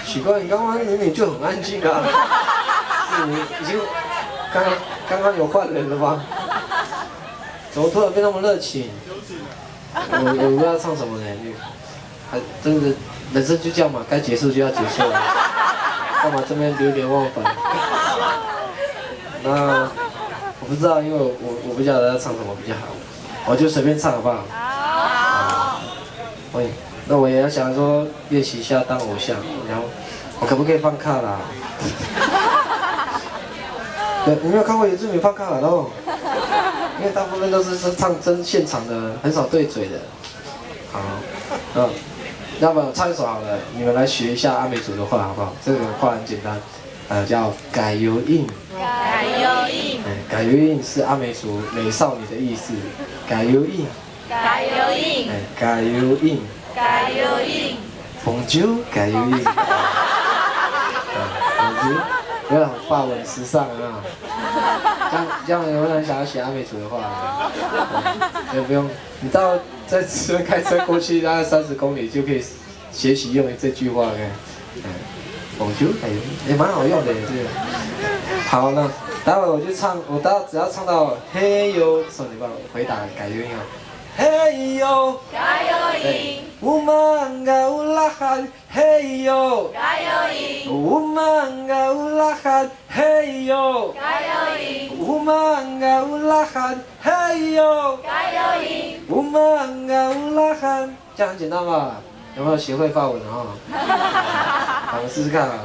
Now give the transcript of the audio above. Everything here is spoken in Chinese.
奇怪，你刚刚明明就很安静啊，是你已经刚刚有换人了吗？怎么突然变那么热情？我不知道唱什么呢，还真的人生就这样嘛，该结束就要结束了，干嘛这边流连忘返？那我不知道，因为我不晓得要唱什么比较好，我就随便唱好不好？好。喂，那我也要想说练习一下当偶像，然后我可不可以放卡啦？对，你没有看过原住民放卡啦喽？因为大部分都是唱真现场的，很少对嘴的。好，要不然我唱一首好了，你们来学一下阿美族的话好不好？这个话很简单，叫改油印。改油印。改油印是阿美族美少女的意思。改油印。改油印。改油印。改油印。红酒改油印。红酒，不要很法文时尚啊。这样有人想要写阿美族的话，也不用，你到在这边开车过去大概30公里就可以学习用这句话，红酒改油印，也蛮好用的这个。好，那待会我就唱，我只要唱到嘿呦，说你帮我回答改油印哦。嘿呦，改油印。乌曼嘎乌拉罕，嘿呦，改油印。乌曼嘎乌拉罕，嘿呦，改油印。乌曼嘎乌拉罕，嘿呦，改油印。乌曼嘎乌拉罕，这样很简单吧？有没有学会法文啊？好，我们试试看好了。